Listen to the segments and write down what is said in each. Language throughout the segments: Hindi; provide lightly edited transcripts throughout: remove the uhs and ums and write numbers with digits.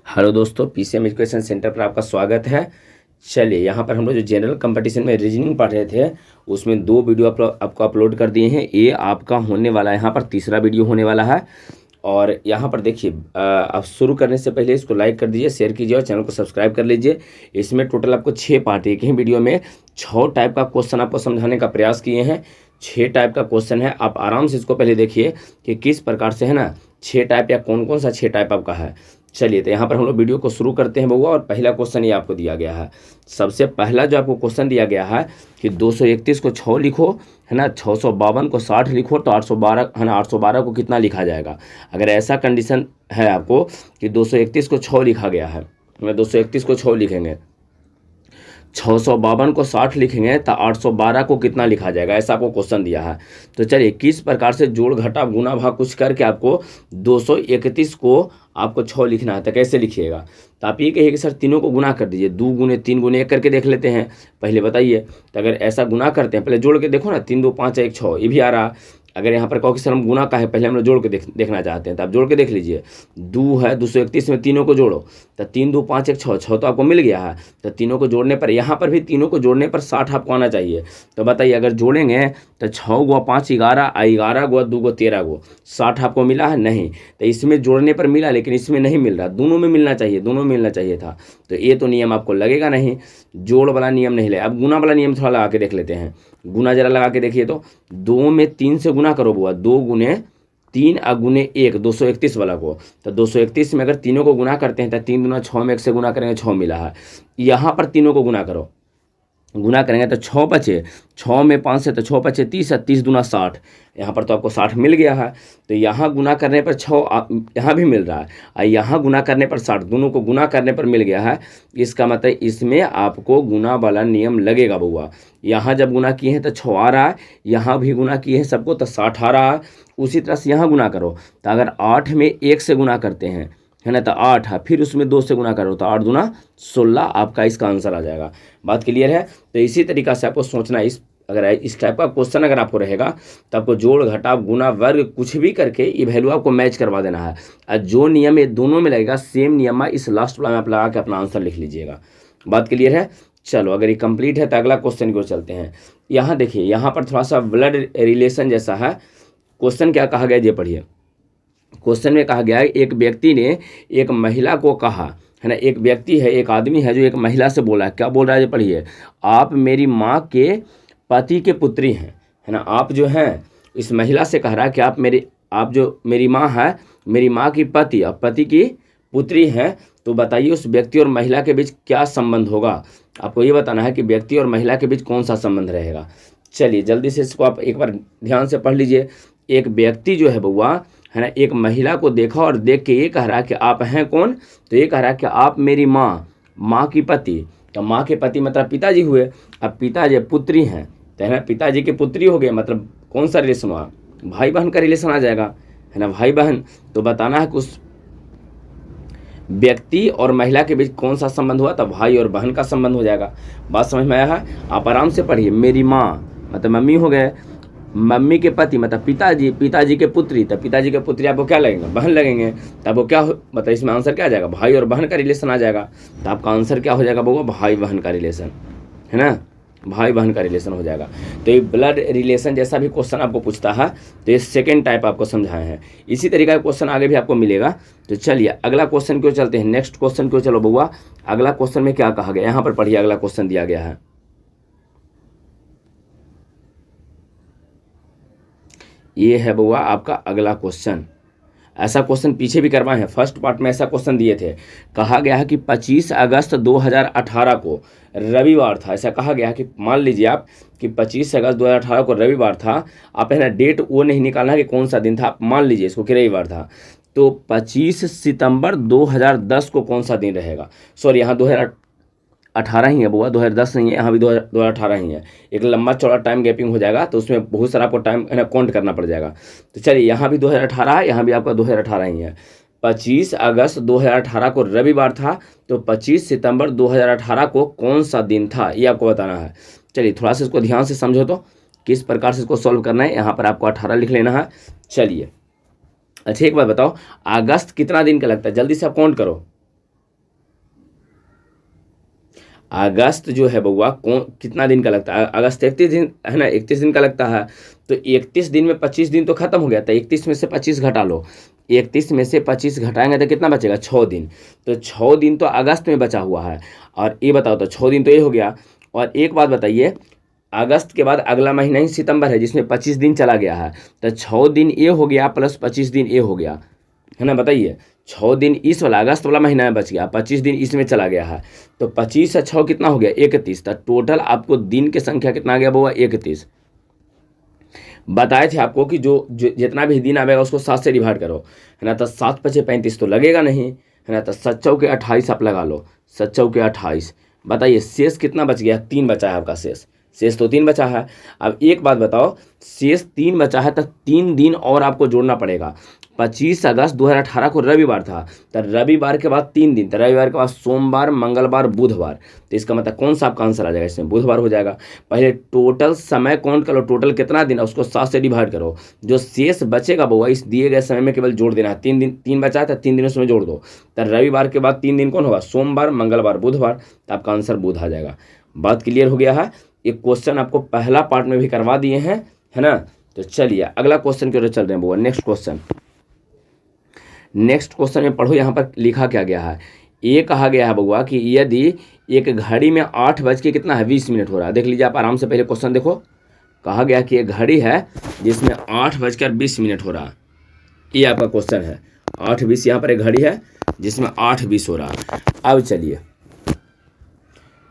हेलो दोस्तों, पीसीएम एजुकेशन सेंटर पर आपका स्वागत है। चलिए, यहाँ पर हम लोग जो जनरल कंपटीशन में रीजनिंग पढ़ रहे थे उसमें 2 वीडियो आपको अपलोड कर दिए हैं। ये आपका होने वाला है, यहाँ पर तीसरा वीडियो होने वाला है। और यहाँ पर देखिए, आप शुरू करने से पहले इसको लाइक कर दीजिए, शेयर कीजिए और चैनल को सब्सक्राइब कर लीजिए। इसमें टोटल आपको 6 पार्ट, एक ही वीडियो में 6 टाइप का क्वेश्चन आपको समझाने का प्रयास किए हैं। 6 टाइप का क्वेश्चन है, आप आराम से इसको पहले देखिए कि किस प्रकार से है ना 6 टाइप या कौन कौन सा 6 टाइप आपका है। चलिए, तो यहाँ पर हम लोग वीडियो को शुरू करते हैं बउआ। और पहला क्वेश्चन ये आपको दिया गया है। सबसे पहला जो आपको क्वेश्चन दिया गया है कि 231 को 6 लिखो, है ना, 652 को 60 लिखो तो 812, है ना, 812 को कितना लिखा जाएगा। अगर ऐसा कंडीशन है आपको कि 231 को 6 लिखा गया है, 231 को 6 लिखेंगे, 652 को 60 लिखेंगे तो 812 को कितना लिखा जाएगा, ऐसा आपको क्वेश्चन दिया है। तो चलिए, किस प्रकार से जोड़ घटा गुना भाग कुछ करके आपको 231 को आपको 6 लिखना है, तो कैसे लिखिएगा। तो आप ये कहिए कि सर तीनों को गुना कर दीजिए, 2 गुने 3 गुने 1 करके देख लेते हैं, पहले बताइए। तो अगर ऐसा गुना करते हैं, पहले जोड़ के देखो ना, 3 2 5 1 6, ये भी आ रहा। अगर यहाँ पर कहो कि सर हम गुना का है, पहले हम लोग जोड़ के देखना चाहते हैं, तो आप जोड़ के देख लीजिए। 2 है 231 में तीनों को जोड़ो, तो 3 2 5 1 6, 6 तो आपको मिल गया है। तो तीनों को जोड़ने पर, यहाँ पर भी तीनों को जोड़ने पर 60 आपको आना चाहिए। तो बताइए, अगर जोड़ेंगे तो 6 गुआ 5 11, 11 गुआ 2 गो 13 गो, 60 आपको मिला है नहीं। तो इसमें जोड़ने पर मिला, लेकिन इसमें नहीं मिल रहा, दोनों में मिलना चाहिए, दोनों में मिलना चाहिए था। तो ये तो नियम आपको लगेगा नहीं, जोड़ वाला नियम नहीं ले। अब गुना वाला नियम थोड़ा लगा के देख लेते हैं। गुना जरा लगा के देखिए तो 2 में 3 से गुना करो बुआ, 2 गुने 3 गुने 1, 231 वाला को। तो 231 में अगर तीनों को गुना करते हैं तो 3 दूना 6 में 1 से गुना करेंगे, 6 मिला है। यहाँ पर तीनों को गुना करो, गुना करेंगे तो 6 बचे, 6 में 5 से तो 6 बचे 30, 30 दूना 60, यहाँ पर तो आपको 60 मिल गया है। तो यहाँ गुना करने पर 6 यहाँ भी मिल रहा है, और यहाँ गुना करने पर 60, दोनों को गुना करने पर मिल गया है। इसका मतलब इसमें आपको गुना वाला नियम लगेगा बउआ। यहाँ जब गुना किए हैं तो 6 आ रहा है, यहाँ भी गुना किए हैं सबको तो 60 आ रहा है। उसी तरह से यहाँ गुना करो, तो अगर 8 में 1 से गुना करते हैं, है ना, तो 8 है, फिर उसमें 2 से गुना करो तो 8 दूना 16, आपका इसका आंसर आ जाएगा। बात क्लियर है। तो इसी तरीक़ा से आपको सोचना, अगर इस टाइप का क्वेश्चन अगर आपको रहेगा तो आपको जोड़ घटाव गुना वर्ग कुछ भी करके ये वैल्यू आपको मैच करवा देना है। और जो नियम ये दोनों में लगेगा, सेम नियम इस लास्ट वाला में आप लगा के अपना आंसर लिख लीजिएगा। बात क्लियर है। चलो, अगर ये कंप्लीट है तो अगला क्वेश्चन की ओर चलते हैं। यहाँ देखिए, यहाँ पर थोड़ा सा ब्लड रिलेशन जैसा है। क्वेश्चन क्या कहा गया ये पढ़िए। क्वेश्चन में कहा गया है, एक व्यक्ति ने एक महिला को कहा, है ना, एक व्यक्ति है, एक आदमी है जो एक महिला से बोला है, क्या बोल रहा है ये पढ़िए। आप मेरी माँ के पति के पुत्री हैं, है ना। आप जो हैं, इस महिला से कह रहा है कि आप जो मेरी माँ है, मेरी माँ की पति, आप पति की पुत्री हैं। तो बताइए उस व्यक्ति और महिला के बीच क्या संबंध होगा। आपको ये बताना है कि व्यक्ति और महिला के बीच कौन सा संबंध रहेगा। चलिए, जल्दी से इसको आप एक बार ध्यान से पढ़ लीजिए। एक व्यक्ति जो है बउआ, है ना, एक महिला को देखा और देख के ये कह रहा है कि आप हैं कौन। तो ये कह रहा है कि आप मेरी माँ की पति। तो माँ के पति मतलब पिताजी हुए। अब पिताजी पुत्री हैं, तो है ना, पिताजी की पुत्री हो गए, मतलब कौन सा रिलेशन हुआ, भाई बहन का रिलेशन आ जाएगा, है ना, भाई बहन। तो बताना है कि उस व्यक्ति और महिला के बीच कौन सा संबंध हुआ, तो भाई और बहन का संबंध हो जाएगा। बात समझ में आया है। आप आराम से पढ़िए। मेरी माँ मतलब मम्मी हो गए, मम्मी के पति मतलब पिताजी, पिताजी के पुत्री, तो पिताजी के पुत्री आपको क्या लगेंगे, बहन लगेंगे। तो आपको क्या मतलब इसमें आंसर क्या आ जाएगा, भाई और बहन का रिलेशन आ जाएगा। तो आपका आंसर क्या हो जाएगा बउआ, भाई बहन का रिलेशन, है ना, भाई बहन का रिलेशन हो जाएगा। तो ये ब्लड रिलेशन जैसा भी क्वेश्चन आपको पूछता है, तो ये सेकेंड टाइप आपको समझाए हैं। इसी तरीका का क्वेश्चन आगे भी आपको मिलेगा। तो चलिए, अगला क्वेश्चन क्यों चलते हैं, नेक्स्ट क्वेश्चन क्यों। चलो बउआ, अगला क्वेश्चन में क्या कहा गया, यहाँ पर पढ़िए, अगला क्वेश्चन दिया गया है। ये है बउआ आपका अगला क्वेश्चन। ऐसा क्वेश्चन पीछे भी करवाए हैं, फर्स्ट पार्ट में ऐसा क्वेश्चन दिए थे। कहा गया है कि 25 अगस्त 2018 को रविवार था। ऐसा कहा गया है कि मान लीजिए आप कि 25 अगस्त 2018 को रविवार था। आप है ना डेट वो नहीं निकालना है कि कौन सा दिन था, आप मान लीजिए इसको कि रविवार था। तो 25 सितंबर 2010 को कौन सा दिन रहेगा। सॉरी, यहाँ 2018 ही है बुआ, 2010 नहीं है, यहाँ भी 2018 ही है। एक लंबा चौड़ा टाइम गैपिंग हो जाएगा, तो उसमें बहुत सारा आपको टाइम है ना काउंट करना पड़ जाएगा। तो चलिए, यहाँ भी 2018 है, यहाँ भी आपका 2018 ही है। 25 अगस्त 2018 को रविवार था, तो 25 सितंबर 2018 को कौन सा दिन था, ये आपको बताना है। चलिए, थोड़ा सा इसको ध्यान से समझो तो किस प्रकार से इसको सॉल्व करना है। यहाँ पर आपको 18 लिख लेना है। चलिए, अच्छा एक बात बताओ, अगस्त कितना दिन का लगता है, जल्दी से आप काउंट करो। अगस्त जो है बउआ कौन कितना दिन का लगता है? अगस्त 31 दिन है ना, 31 दिन का लगता है। तो 31 दिन में 25 दिन तो खत्म हो गया था, 31 में से 25 घटा लो, 31 में से 25 घटाएंगे तो कितना बचेगा? 6 दिन। तो 6 दिन तो अगस्त में बचा हुआ है। और ये बताओ, तो 6 दिन तो ये हो गया। और एक बात बताइए, अगस्त के बाद अगला महीना ही सितंबर है जिसमें 25 दिन चला गया है, तो 6 दिन ये हो गया प्लस 25 दिन ये हो गया, है ना? बताइए, 6 दिन इस वाला अगस्त वाला महीना में बच गया, 25 दिन इसमें चला गया है, तो 25 से 6 कितना हो गया? 31। तो टोटल आपको दिन की संख्या कितना आ गया बउआ? 31। बताए थे आपको कि जो जितना भी दिन आएगा उसको 7 से डिवाइड करो, है ना? तो 7 पचे 35 तो लगेगा नहीं, है ना? तो 7 चौके 28 आप लगा लो, 7 चौके 28। बताइए शेष कितना बच गया? 3 बचा है आपका शेष, शेष तो 3 बचा है। अब एक बात बताओ, शेष 3 बचा है तो 3 दिन और आपको जोड़ना पड़ेगा। 25 अगस्त 2018 को रविवार था, तो रविवार के बाद 3 दिन, तो रविवार के बाद सोमवार, मंगलवार, बुधवार, तो इसका मतलब कौन सा आपका आंसर आ जाएगा? इसमें बुधवार हो जाएगा। पहले टोटल समय काउंट करो, टोटल कितना दिन है उसको 7 से डिवाइड करो, जो शेष बचेगा बउआ इस दिए गए समय में केवल जोड़ देना है। 3 दिन, 3 बचा है तो 3 दिन उसमें जोड़ दो, तो रविवार के बाद 3 दिन कौन होगा? सोमवार, मंगलवार, बुधवार, तो आपका आंसर बुध आ जाएगा। बात क्लियर हो गया है? एक क्वेश्चन आपको पहला पार्ट में भी करवा दिए हैं, है ना? तो चलिए अगला क्वेश्चन की ओर चल रहे हैं बउआ। नेक्स्ट क्वेश्चन में पढ़ो, यहाँ पर लिखा क्या गया है। ये कहा गया है बउआ कि यदि एक घड़ी में 8 बज के कितना है? 20 मिनट हो रहा है। देख लीजिए आप आराम से, पहले क्वेश्चन देखो। कहा गया कि एक घड़ी है जिसमें 8:20 हो रहा है, ये आपका क्वेश्चन है। 8:20 यहाँ पर एक घड़ी है जिसमें 8:20 हो रहा है। अब चलिए,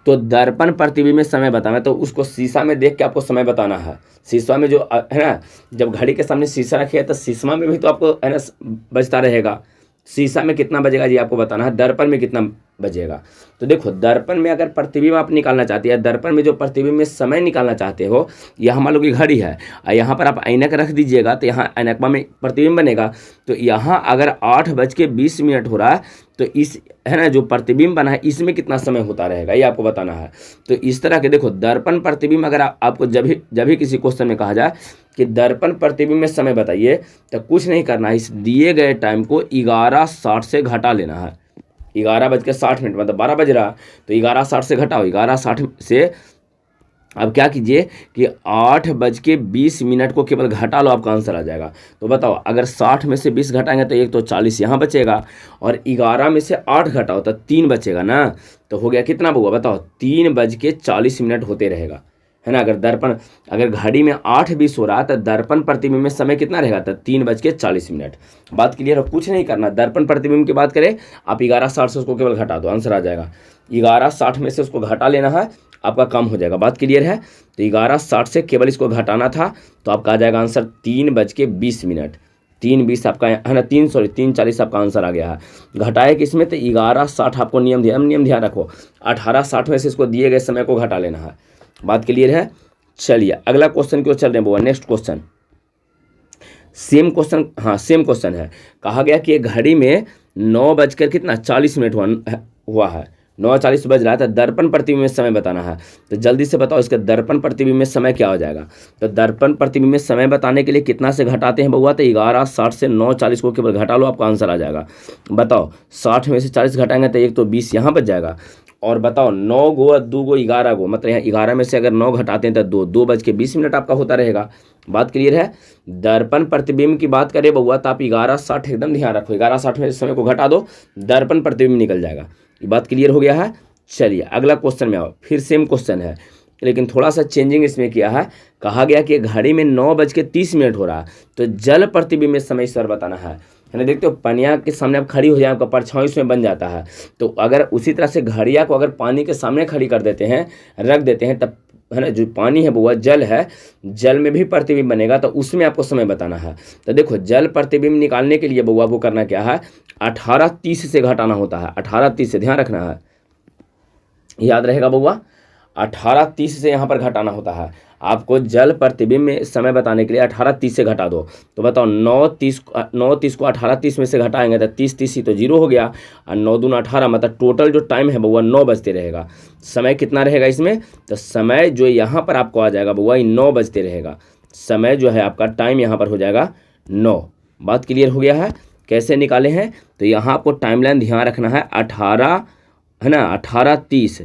तो दर्पण प्रतिबिंब में समय बताना, तो उसको शीशा में देख के आपको समय बताना है। शीशा में जो है ना, जब घड़ी के सामने शीशा रखिए तो शीशा में भी तो आपको है ना बजता रहेगा। शीशा में कितना बजेगा जी आपको बताना है, दर्पण में कितना बजेगा। तो देखो, दर्पण में अगर प्रतिबिंब आप निकालना चाहते हैं, दर्पण में जो प्रतिबिंब में समय निकालना चाहते हो, यहाँ मान लो कि घड़ी है और यहाँ पर आप ऐनक रख दीजिएगा तो यहाँ ऐनकवा में प्रतिबिंब बनेगा। तो यहाँ अगर 8:20 हो रहा है, तो इस है ना जो प्रतिबिंब बना है इसमें कितना समय होता रहेगा, ये आपको बताना है। तो इस तरह के देखो, दर्पण प्रतिबिंब अगर आपको जब भी किसी क्वेश्चन में कहा जाए कि दर्पण प्रतिबिंब में समय बताइए, तो कुछ नहीं करना है, इस दिए गए टाइम को 11:60 से घटा लेना है। 11:60 मतलब 12 बज रहा, तो 11:60 से घटाओ, 11:60 से अब क्या कीजिए कि 8:20 को केवल घटा लो, आपका आंसर आ जाएगा। तो बताओ, अगर 60 में से 20 घटाएंगे तो एक तो 40 यहाँ बचेगा, और 11 में से 8 घटाओ तो 3 बचेगा ना। तो हो गया कितना बउआ? बताओ, 3:40 होते रहेगा, है ना? अगर घड़ी में 8:20 हो रहा है तो दर्पण प्रतिबिंब में समय कितना रहेगा? तो 3:40। बात क्लियर है? कुछ नहीं करना। दर्पण प्रतिबिंब की बात करें, आप 11:60 से उसको केवल घटा दो, आंसर आ जाएगा। 11:60 में से उसको घटा लेना है, आपका काम हो जाएगा। बात क्लियर है? तो 11:60 से केवल इसको घटाना था, तो आपका आ जाएगा आंसर 3:20। 3:20 आपका है ना, 3:40 आपका आंसर आ गया है। घटाए किस में? तो 11:60 आपको नियम ध्यान रखो, 18:60 में से इसको दिए गए समय को घटा लेना है। बात क्लियर है? चलिए अगला क्वेश्चन की ओर चल रहे हैं बुआ। नेक्स्ट क्वेश्चन, सेम क्वेश्चन है। कहा गया कि एक घड़ी में 9:40 हुआ है, 9:40 बज रहा है, तो दर्पण प्रतिबिंब में समय बताना है। तो जल्दी से बताओ, इसका दर्पण प्रतिबिंब में समय क्या हो जाएगा? तो दर्पण प्रतिबिंब में समय बताने के लिए कितना से घटाते हैं बउआ? तो 11:60 से 9:40 को केवल घटा लो, आपका आंसर आ जाएगा। बताओ, 60 में से 40 घटाएंगे तो एक तो 20 यहाँ बच जाएगा। और बताओ, 9 गो 2 गो 11 गो, मतलब यहाँ 11 में से अगर 9 घटाते हैं तो 2:20 आपका होता रहेगा। बात क्लियर है? दर्पण प्रतिबिंब की बात करें बउआ, तो आप 11:60 एकदम ध्यान रखो, 11:60 में समय को घटा दो, दर्पण प्रतिबिंब निकल जाएगा। ये बात क्लियर हो गया है? चलिए अगला क्वेश्चन में आओ। फिर सेम क्वेश्चन है, लेकिन थोड़ा सा चेंजिंग इसमें किया है। कहा गया कि घड़ी में 9:30 हो रहा है, तो जल प्रतिबिंब में समय स्वर बताना है ना? देखते हो, पनिया के सामने आप खड़ी हो जाए, आपका परछाई उसमें बन जाता है। तो अगर उसी तरह से घड़िया को अगर पानी के सामने खड़ी कर देते हैं, रख देते हैं, तब है ना जो पानी है वो जल है, जल में भी प्रतिबिंब बनेगा, तो उसमें आपको समय बताना है। तो देखो, जल प्रतिबिंब निकालने के लिए बउआ को करना क्या है? 18:30 से घटाना होता है, 18:30 से, ध्यान रखना है, याद रहेगा बउआ, 18:30 से यहाँ पर घटाना होता है। आपको जल प्रतिबिंब में समय बताने के लिए 18:30 से घटा दो। तो बताओ, 9:30 को 18:30 में से घटाएंगे तो 30 ही तो 0 हो गया, और 9 दूना 18, मतलब टोटल जो टाइम है बउआ 9 बजते रहेगा। समय कितना रहेगा इसमें? तो समय जो यहाँ पर आपको आ जाएगा बउआ, 9 बजते रहेगा। समय जो है आपका टाइम यहाँ पर हो जाएगा 9। बात क्लियर हो गया है? कैसे निकाले हैं? तो यहाँ आपको टाइमलाइन ध्यान रखना है, 18 है ना, 18:30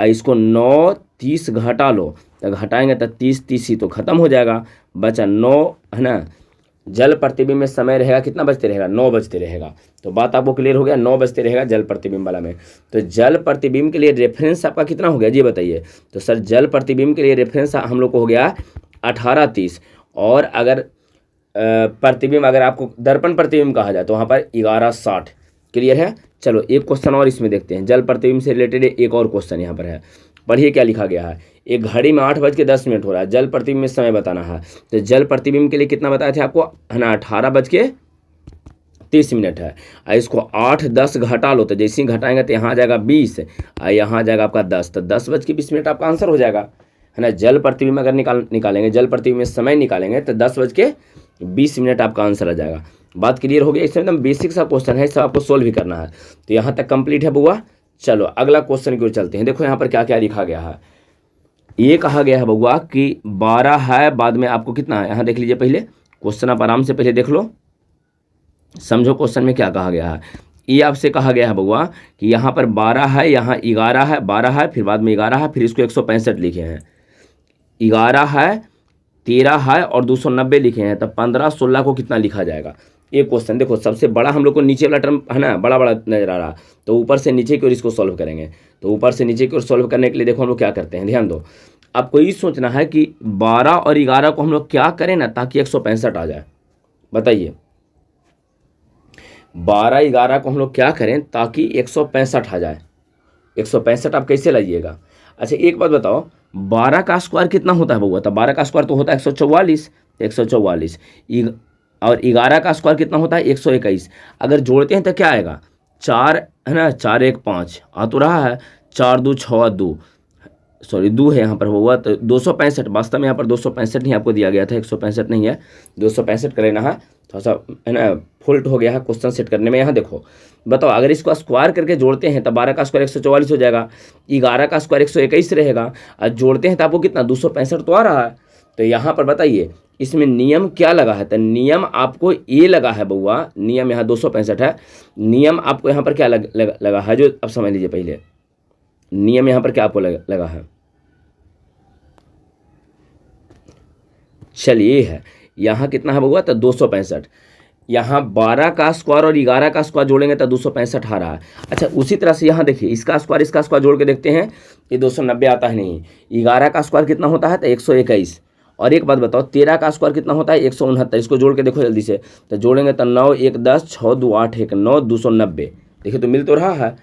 इसको 9 30 घटा लो, तो घटाएंगे तो 30 30 ही तो खत्म हो जाएगा, बचा 9, है ना। जल प्रतिबिंब में समय रहेगा कितना बजते रहेगा, 9 बजते रहेगा। तो बात आपको क्लियर हो गया, 9 बजते रहेगा जल प्रतिबिंब वाला में। तो जल प्रतिबिंब के लिए रेफरेंस आपका कितना हो गया जी बताइए। तो सर जल प्रतिबिंब के लिए रेफरेंस हम लोग को हो गया 18:30, और अगर प्रतिबिंब, अगर आपको दर्पण प्रतिबिंब कहा जाए तो वहाँ पर 11:60। क्लियर है। चलो एक क्वेश्चन और इसमें देखते हैं, जल प्रतिबिंब से रिलेटेड एक और क्वेश्चन यहाँ पर है। पढ़िए क्या लिखा गया है। एक घड़ी में 8:10 हो रहा है, जल प्रतिबिंब में समय बताना है। तो जल प्रतिबिंब के लिए कितना बताए थे आपको, है ना, 18:30 है। इसको 8 10 घटा लो, तो जैसे ही घटाएंगे तो यहाँ आ जाएगा 20, यहाँ आ जाएगा आपका 10, तो 10:20 आपका आंसर हो जाएगा, है ना। जल प्रतिबिंब अगर निकालेंगे, जल प्रतिबिंब में समय निकालेंगे तो 10:20 आपका आंसर आ जाएगा। बात क्लियर हो गया। इसमें एकदम बेसिक सा क्वेश्चन है, सब आपको सोल्व भी करना है। तो यहाँ तक कंप्लीट है बउआ। चलो अगला क्वेश्चन की ओर चलते हैं। देखो यहाँ पर क्या क्या लिखा गया है। ये कहा गया है बउआ कि 12 है, बाद में आपको कितना है, यहाँ देख लीजिए पहले क्वेश्चन, आप आराम से पहले देख लो, समझो क्वेश्चन में क्या कहा गया है। ये आपसे कहा गया है बउआ कि यहाँ पर 12 है, यहाँ 11 है, 12 है, फिर बाद में 11 है, फिर इसको 165 लिखे हैं। 11 है, 13 है और 290 लिखे हैं, तब 15 16 को कितना लिखा जाएगा। एक क्वेश्चन देखो, सबसे बड़ा हम लोग को नीचे वाला टर्म है ना, बड़ा बड़ा नजर आ रहा, तो ऊपर से नीचे की ओर इसको सॉल्व करेंगे। तो ऊपर से नीचे की ओर सॉल्व करने के लिए देखो हम लोग क्या करते हैं, ध्यान दो। आपको ये सोचना है कि 12 और 11 को हम लोग क्या करें ना, ताकि 165 आ जाए। बताइए 12 11 को हम लोग क्या करें ताकि 165 आ जाए। 165 आप कैसे लाइएगा। अच्छा एक बात बताओ, 12 का स्क्वायर कितना होता है बउआ, तो 12 का स्क्वायर तो होता है 144, 144, और 11 का स्क्वायर कितना होता है 121। अगर जोड़ते हैं तो क्या आएगा, 4 है ना, 4 1 5 आ तो रहा है, 4 2 6 2, सॉरी 2 है यहाँ पर हुआ, तो 265। वास्तव में यहाँ पर 265 नहीं आपको दिया गया था, 165 नहीं है, 265 कर लेना है। थोड़ा सा है ना फॉल्ट हो गया है क्वेश्चन सेट करने में। यहाँ देखो बताओ, अगर इसको स्क्वायर करके जोड़ते हैं तो 12 का स्क्वायर 144 हो जाएगा, 11 का स्क्वायर 121 रहेगा, और जोड़ते हैं तो आपको कितना 265 तो आ रहा है। तो यहाँ पर बताइए इसमें नियम क्या लगा है, तो नियम आपको ये लगा है बउआ, नियम यहाँ 265 है, नियम आपको यहाँ पर क्या लगा है, जो अब समझ लीजिए पहले नियम यहाँ पर क्या आपको लगा है। चलिए है यहाँ कितना है बउआ, तो 265। यहाँ 12 का स्क्वायर और 11 का स्क्वायर जोड़ेंगे तो 265 आ रहा है। अच्छा उसी तरह से यहाँ देखिए, इसका स्क्वायर जोड़ के देखते हैं, ये 290 आता है नहीं। 11 का स्क्वायर कितना होता है, तो 121। और एक बात बताओ, 13 का स्क्वायर कितना होता है 169। इसको जोड़ के देखो जल्दी से, तो जोड़ेंगे तो 9 1 10 6 2 8 1 9 290। देखिए तो मिल तो रहा है,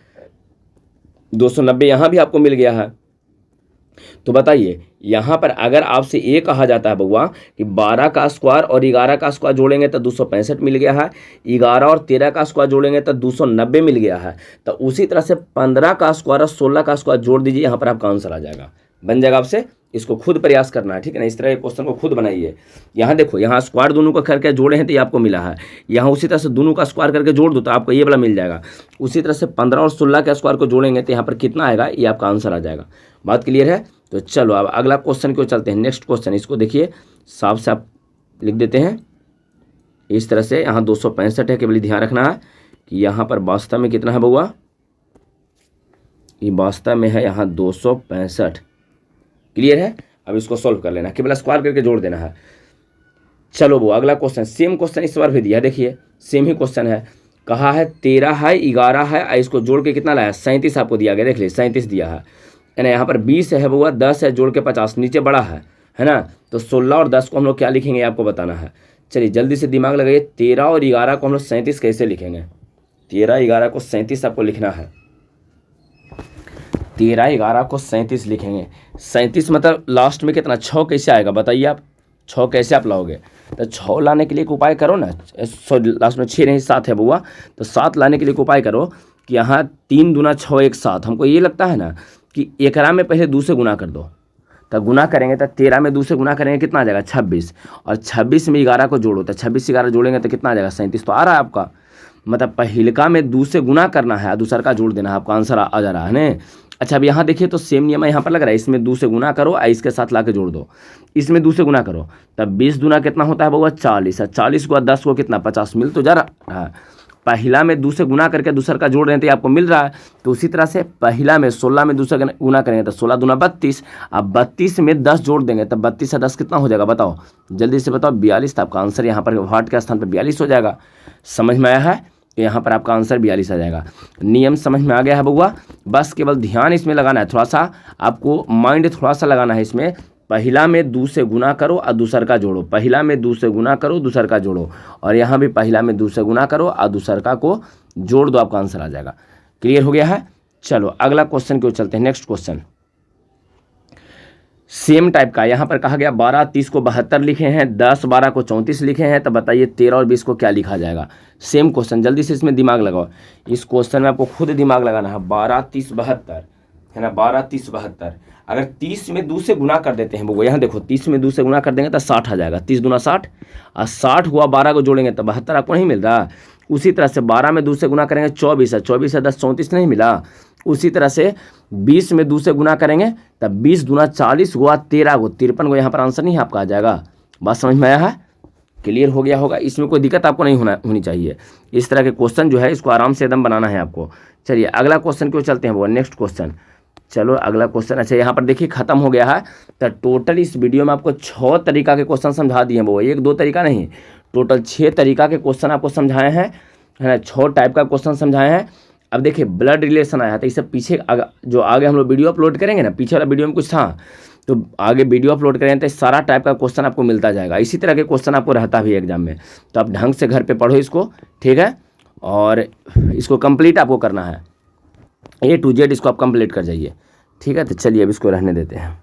290 यहाँ भी आपको मिल गया है। तो बताइए यहाँ पर अगर आपसे ये कहा जाता है बउआ कि 12 का स्क्वायर और 11 का स्क्वायर जोड़ेंगे तो 265 मिल गया है, 11 और 13 का स्क्वायर जोड़ेंगे तो 290 मिल गया है, तो उसी तरह से 15 का स्क्वायर और 16 का स्क्वायर जोड़ दीजिए, यहाँ पर आपका आंसर आ जाएगा, बन जाएगा। आपसे इसको खुद प्रयास करना है, ठीक है ना। इस तरह के क्वेश्चन को खुद बनाइए। यहाँ देखो, यहाँ स्क्वायर दोनों का करके जोड़े हैं तो ये आपको मिला है, यहाँ उसी तरह से दोनों का स्क्वायर करके जोड़ दो तो आपको ये वाला मिल जाएगा। उसी तरह से 15 और 16 के स्क्वायर को जोड़ेंगे तो यहाँ पर कितना आएगा, ये आपका आंसर आ जाएगा। बात क्लियर है। तो चलो अब अगला क्वेश्चन को चलते हैं, नेक्स्ट क्वेश्चन। इसको देखिए साफ साफ लिख देते हैं इस तरह से। यहाँ 265 है, केवल ध्यान रखना है कि यहाँ पर वास्तव में कितना है बउआ, ये वास्तव में है यहाँ 265। क्लियर है। अब इसको सॉल्व कर लेना, केवल स्क्वायर करके जोड़ देना है। चलो वो अगला क्वेश्चन, सेम क्वेश्चन इस बार भी दिया, देखिए सेम ही क्वेश्चन है। कहा है 13 है 11 है, इसको जोड़ के कितना लाया 37 आपको दिया गया, देख लीजिए 37 दिया है ना। यहाँ पर 20 है बउआ, 10 है, जोड़ के 50, नीचे बड़ा है ना। तो 16 और 10 को हम लोग क्या लिखेंगे आपको बताना है। चलिए जल्दी से दिमाग लगाइए, 13 और 11 को हम लोग 37 कैसे लिखेंगे। 13 11 को 37 आपको लिखना है, 13 11 को 37 लिखेंगे। 37 मतलब लास्ट में कितना 6 कैसे आएगा बताइए आप, 6 कैसे आप लाओगे। तो 6 लाने के लिए एक उपाय करो ना, लास्ट में 6 नहीं 7 है बउआ, तो 7 लाने के लिए एक उपाय करो कि यहाँ 3 दूना 6 1 7। हमको ये लगता है ना कि 11 में पहले 2 से गुना कर दो, तो गुना करेंगे तो 13 में 2 से गुना करेंगे कितना आ जाएगा 26, और 26 में 11 को जोड़ो तो 26 11 जोड़ेंगे तो कितना आ जाएगा 37। तो आ रहा है आपका, मतलब पहिलका में 2 से गुना करना है, दूसरा का जोड़ देना है, आपका आंसर आ जा रहा है ना। अच्छा अब यहाँ देखिए तो सेम नियम यहाँ पर लग रहा है, इसमें 2 से गुना करो और इसके साथ ला के जोड़ दो, इसमें 2 से गुना करो, तब 20 दूना कितना होता है बउआ 40, और 40 को 10 को कितना 50 मिल तो जा रहा है। पहला में 2 से गुना करके दूसर का जोड़ रहे हैं तो ये आपको मिल रहा है। तो उसी तरह से पहला में 16 में 2 से गुना करेंगे तो 16 दूना 32। अब 32 में 10 जोड़ देंगे तो 32 से 10 कितना हो जाएगा बताओ, जल्दी से बताओ, 42। तो आपका आंसर यहाँ पर वाट के स्थान पर 42 हो जाएगा। समझ में आया है? तो यहाँ पर आपका आंसर 42 आ जाएगा। नियम समझ में आ गया है बउआ? बस केवल ध्यान इसमें लगाना है, थोड़ा सा आपको माइंड थोड़ा सा लगाना है इसमें। पहला में 2 से गुना करो और दूसर का जोड़ो, पहला में 2 से गुना करो दूसर का जोड़ो, और यहाँ भी पहला में 2 से गुना करो और दूसर का को जोड़ दो, आपका आंसर आ जाएगा। क्लियर हो गया है? चलो अगला क्वेश्चन की ओर चलते हैं। नेक्स्ट क्वेश्चन सेम टाइप का, यहाँ पर कहा गया 12 30 को 72 लिखे हैं, 10 12 को 34 लिखे हैं, तो बताइए 13 और 20 को क्या लिखा जाएगा। सेम क्वेश्चन, जल्दी से इसमें दिमाग लगाओ। इस क्वेश्चन में आपको खुद दिमाग लगाना है। 12 30 72 है ना, 12 30 72। अगर 30 में 2 से गुना कर देते हैं वो, यहाँ देखो 30 में 2 से गुना कर देंगे तो 60 आ जाएगा। 30 दूना 60 और 60 हुआ 12 को जोड़ेंगे तो 72 आपको नहीं मिल रहा। उसी तरह से 12 में 2 से गुना करेंगे 24 है, 24 है 10 34 नहीं मिला। उसी तरह से 20 में 2 से गुना करेंगे तब 20 दूना 40 हुआ 13 को 53 को, यहाँ पर आंसर नहीं है आपका आ जाएगा। बात समझ में आया है? क्लियर हो गया होगा? इसमें कोई दिक्कत आपको नहीं होनी चाहिए। इस तरह के क्वेश्चन जो है इसको आराम से एकदम बनाना है आपको। चलिए अगला क्वेश्चन क्यों चलते हैं वो, नेक्स्ट क्वेश्चन। चलो अगला क्वेश्चन। अच्छा यहाँ पर देखिए खत्म हो गया है। तो टोटल इस वीडियो में आपको 6 तरीका के क्वेश्चन समझा दिए हैं वो, 1 2 तरीका नहीं, टोटल 6 तरीका के क्वेश्चन आपको समझाए हैं, है ना। 6 टाइप का क्वेश्चन समझाए हैं। अब देखिए ब्लड रिलेशन आया था, इससे पीछे जो आगे हम लोग वीडियो अपलोड करेंगे ना, पीछे वाला वीडियो में कुछ था तो आगे वीडियो अपलोड करेंगे तो सारा टाइप का क्वेश्चन आपको मिलता जाएगा। इसी तरह के क्वेश्चन आपको रहता भी एग्जाम में, तो आप ढंग से घर पे पढ़ो इसको, ठीक है, और इसको कंप्लीट आपको करना है, A to Z इसको आप कंप्लीट कर जाइए, ठीक है। तो चलिए अब इसको रहने देते हैं।